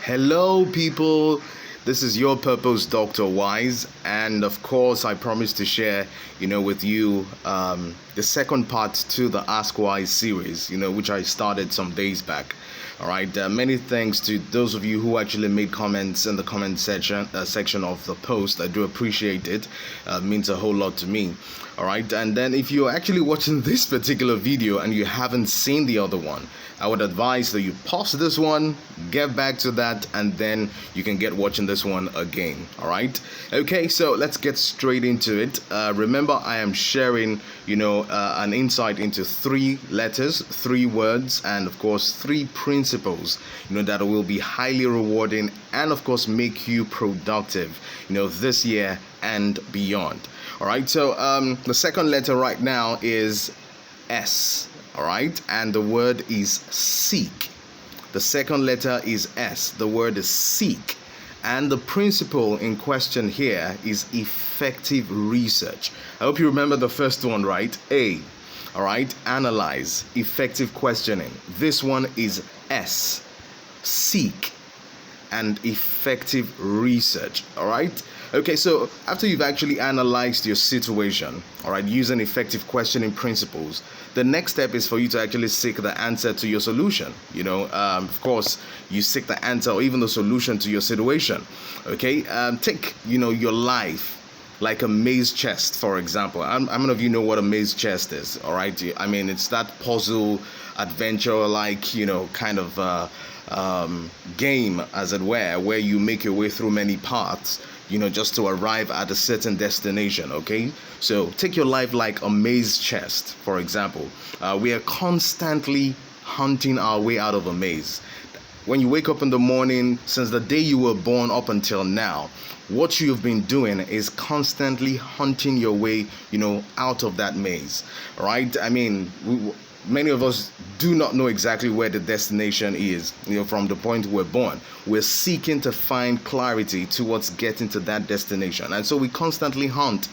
Hello, people. This is your purpose, Dr. Wise, and of course, I promise to share, with you the second part to the Ask Wise series, which I started some days back. All right. Many thanks to those of you who actually made comments in the comment section of the post. I do appreciate it. Means a whole lot to me. All right. And then if you're actually watching this particular video and you haven't seen the other one, I would advise that you pause this one, get back to that, and then you can get watching this one again. All right. Okay. So let's get straight into it. Remember, I am sharing, an insight into 3 letters, 3 words, and of course 3 principles, that will be highly rewarding and of course make you productive, this year and beyond. All right. So the second letter right now is S. All right. And the word is seek. The second letter is S. The word is seek. And the principle in question here is effective research. I hope you remember the first one, right? A. All right. Analyze, effective questioning. This one is S. Seek and effective research. All right. Okay, so after you've actually analyzed your situation, all right, using effective questioning principles, the next step is for you to actually seek the answer to your solution. Of course, you seek the answer or even the solution to your situation. Okay, take, your life like a maze chest, for example. How many of you know what a maze chest is? All right, I mean, it's that puzzle adventure like, kind of game, as it were, where you make your way through many paths, just to arrive at a certain destination. Okay, so take your life like a maze chest, for example. We are constantly hunting our way out of a maze. When you wake up in the morning, since the day you were born up until now, what you've been doing is constantly hunting your way, out of that maze. Right? I mean, many of us do not know exactly where the destination is, from the point we're born. We're seeking to find clarity towards getting to that destination. And so we constantly hunt,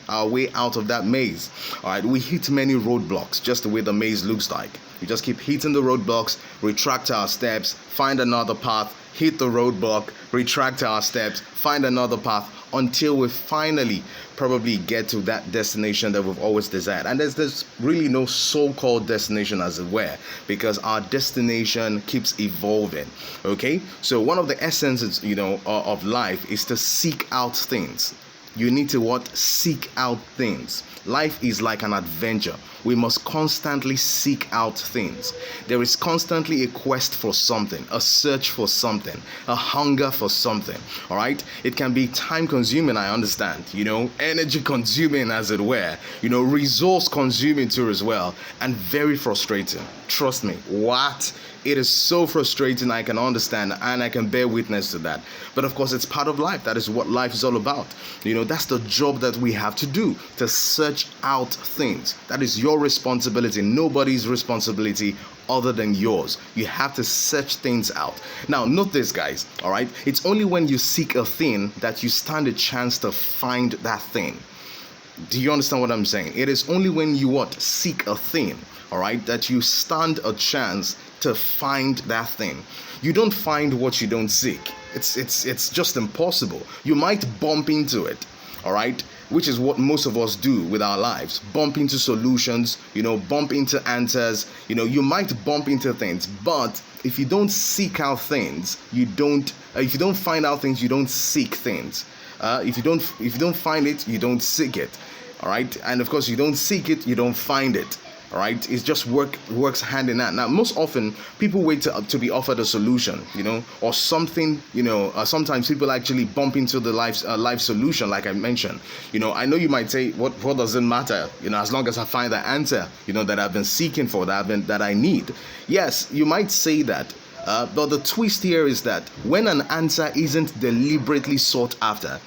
our way out of that maze. All right, we hit many roadblocks, just the way the maze looks like. We just keep hitting the roadblocks, retract our steps, find another path, hit the roadblock, retract our steps, find another path, until we finally probably get to that destination that we've always desired. And there's really no so-called destination, as it were, because our destination keeps evolving. Okay, so one of the essences, of life is to seek out things. You need to seek out things. Life is like an adventure. We must constantly seek out things. There is constantly a quest for something, a search for something, a hunger for something. All right. It can be time consuming, I understand, energy consuming, as it were, resource consuming too as well, and very frustrating. Trust me. What? It is so frustrating. I can understand and I can bear witness to that. But of course, it's part of life. That is what life is all about. That's the job that we have to do, to search out things. That is your responsibility. Nobody's responsibility other than yours. You have to search things out. Now, note this, guys. All right. It's only when you seek a thing that you stand a chance to find that thing. Do you understand what I'm saying? It is only when you seek a thing, all right, that you stand a chance to find that thing. You don't find what you don't seek. It's just impossible. You might bump into it, all right, which is what most of us do with our lives. Bump into solutions, bump into answers. You might bump into things, but if you don't seek out things, if you don't find out things, you don't seek things. If you don't find it, you don't seek it. All right, and of course, you don't seek it, you don't find it. All right, it's just works hand in hand. Now, most often people wait to be offered a solution, or something. Sometimes people actually bump into the life solution, like I mentioned. I know you might say, what does it matter? As long as I find the answer, that I've been seeking for, that I need. Yes, you might say that. But the twist here is that when an answer isn't deliberately sought after,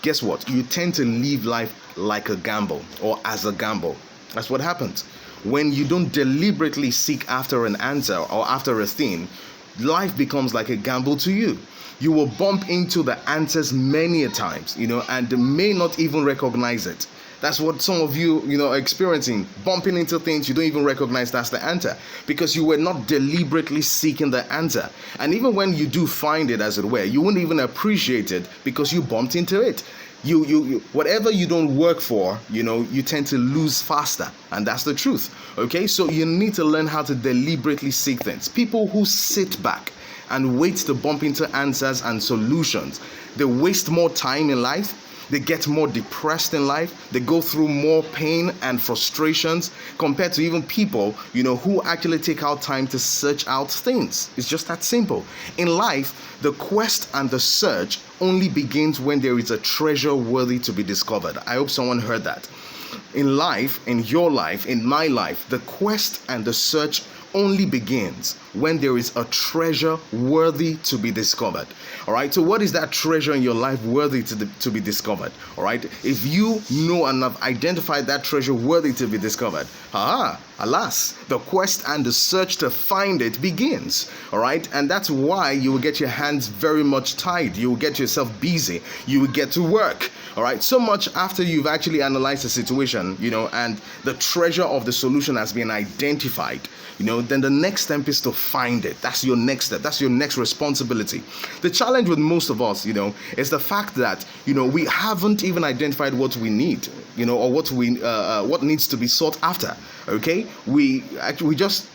guess what? You tend to live life like a gamble, or as a gamble. That's what happens. When you don't deliberately seek after an answer or after a thing, life becomes like a gamble to you. You will bump into the answers many a times, and may not even recognize it. That's what some of you, are experiencing, bumping into things you don't even recognize that's the answer, because you were not deliberately seeking the answer. And even when you do find it, as it were, you won't even appreciate it because you bumped into it. You whatever you don't work for, you tend to lose faster, and that's the truth. Okay, so you need to learn how to deliberately seek things. People who sit back and wait to bump into answers and solutions, they waste more time in life. They get more depressed in life. They go through more pain and frustrations compared to even people, who actually take out time to search out things. It's just that simple. In life, the quest and the search only begins when there is a treasure worthy to be discovered. I hope someone heard that. In life, in your life, in my life, the quest and the search only begins when there is a treasure worthy to be discovered. All right, so what is that treasure in your life worthy to be discovered? All right, if you know and have identified that treasure worthy to be discovered, alas, the quest and the search to find it begins. All right, and that's why you will get your hands very much tied. You will get yourself busy. You will get to work. All right, so much after you've actually analyzed the situation, and the treasure of the solution has been identified, then the next step is to find it. That's your next step. That's your next responsibility. The challenge with most of us, is the fact that, we haven't even identified what we need, or what needs to be sought after. Okay, we just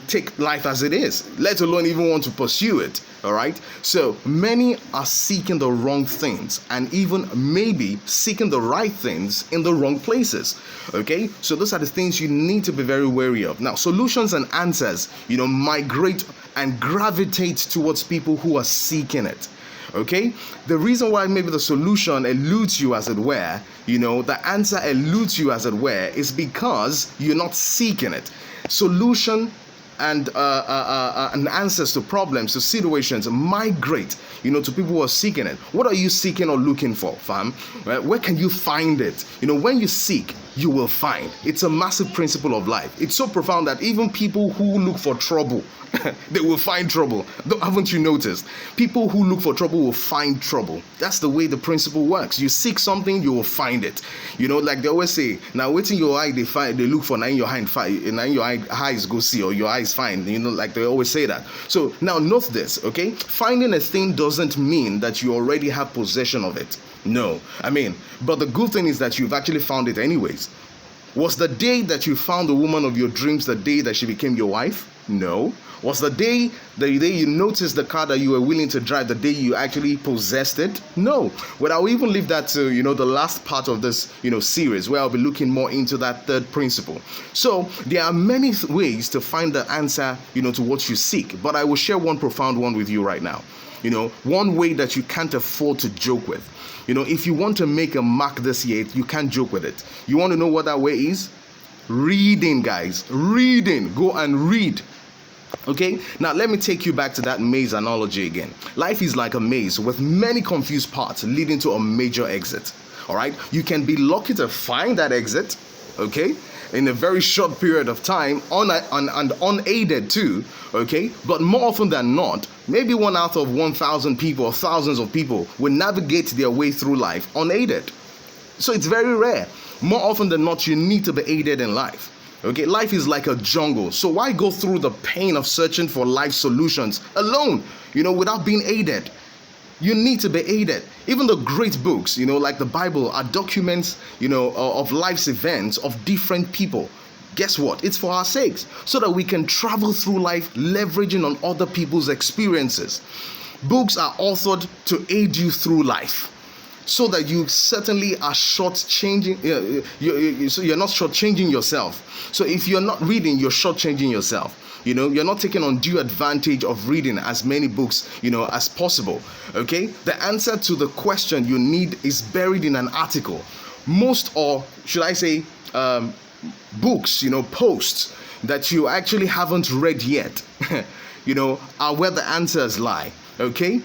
take life as it is, let alone even want to pursue it. All right, so many are seeking the wrong things, and even maybe seeking the right things in the wrong places. Okay, so those are the things you need to be very wary of. Now, solutions and answers, migrate and gravitate towards people who are seeking it. Okay, the reason why maybe the solution eludes you, as it were, the answer eludes you, as it were, is because you're not seeking it. Solution and answers to problems, to situations, migrate, to people who are seeking it. What are you seeking or looking for, fam? Where can you find it? When you seek, you will find. It's a massive principle of life. It's so profound that even people who look for trouble, they will find trouble. Haven't you noticed? People who look for trouble will find trouble. That's the way the principle works. You seek something, you will find it. Like they always say, now waiting your eye, they look for, now in your hand find, now in your eyes go see, or your eyes find. Like they always say that. So now note this, okay? Finding a thing doesn't mean that you already have possession of it. No, but the good thing is that you've actually found it anyways. Was the day that you found the woman of your dreams the day that she became your wife? No. Was the day you noticed the car that you were willing to drive the day you actually possessed it? No. But I'll even leave that to, the last part of this, series, where I'll be looking more into that third principle. So there are many ways to find the answer, to what you seek. But I will share one profound one with you right now. One way that you can't afford to joke with. If you want to make a mark this year, you can't joke with it. You want to know what that way is? Reading, guys. Reading. Go and read. Okay, now let me take you back to that maze analogy again. Life is like a maze with many confused parts leading to a major exit. All right, you can be lucky to find that exit, okay, in a very short period of time, and unaided too, okay, but more often than not, maybe 1 out of 1,000 people or thousands of people will navigate their way through life unaided. So it's very rare. More often than not, you need to be aided in life. Okay, life is like a jungle. So why go through the pain of searching for life solutions alone, without being aided? You need to be aided. Even the great books, like the Bible, are documents, of life's events of different people. Guess what? It's for our sakes, so that we can travel through life leveraging on other people's experiences. Books are authored to aid you through life, so that you certainly are shortchanging. So you're not shortchanging yourself. So if you're not reading, you're shortchanging yourself. You're not taking undue advantage of reading as many books, as possible. Okay, the answer to the question you need is buried in an article. Most, or should I say, books, posts that you actually haven't read yet, are where the answers lie. Okay,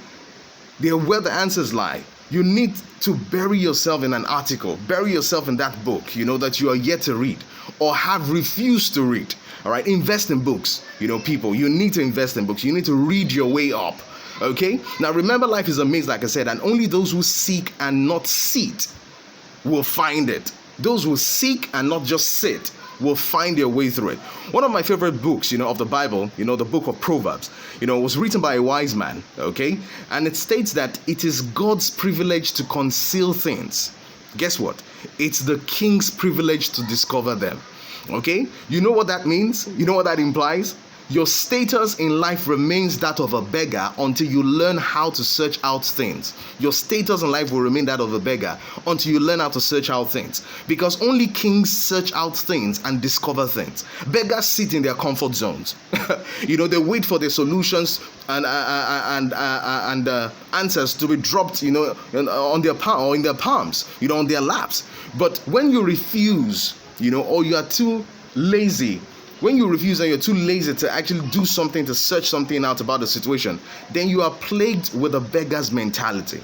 they're where the answers lie. You need to bury yourself in an article, bury yourself in that book, that you are yet to read or have refused to read. All right, invest in books. People, you need to invest in books. You need to read your way up. Okay, now remember, life is a maze, like I said, and only those who seek and not seek will find it. Those who seek and not just sit will find their way through it. One of my favorite books, of the Bible, the book of Proverbs, was written by a wise man, okay? And it states that it is God's privilege to conceal things. Guess what? It's the king's privilege to discover them, okay? You know what that means? You know what that implies? Your status in life remains that of a beggar until you learn how to search out things. Your status in life will remain that of a beggar until you learn how to search out things. Because only kings search out things and discover things. Beggars sit in their comfort zones. They wait for their solutions and answers to be dropped, on their palm or in their palms, on their laps. But when you refuse, or you are too lazy, when you refuse and you're too lazy to actually do something, to search something out about the situation, then you are plagued with a beggar's mentality.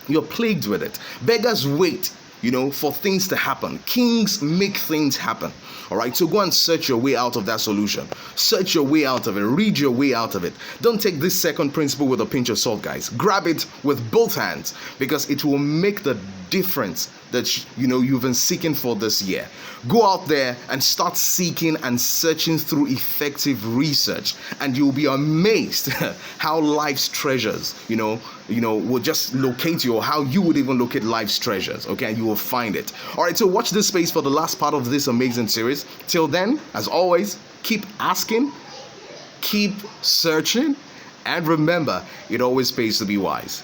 You're plagued with it. Beggars wait, for things to happen. Kings make things happen. All right, so go and search your way out of that solution. Search your way out of it. Read your way out of it. Don't take this second principle with a pinch of salt, guys. Grab it with both hands, because it will make the difference that you've been seeking for this year. Go out there and start seeking and searching through effective research, and you'll be amazed how life's treasures will just locate you, or how you would even locate life's treasures, okay? And you will find it. All right, so watch this space for the last part of this amazing series. Till then, as always, keep asking, keep searching, and remember, it always pays to be wise.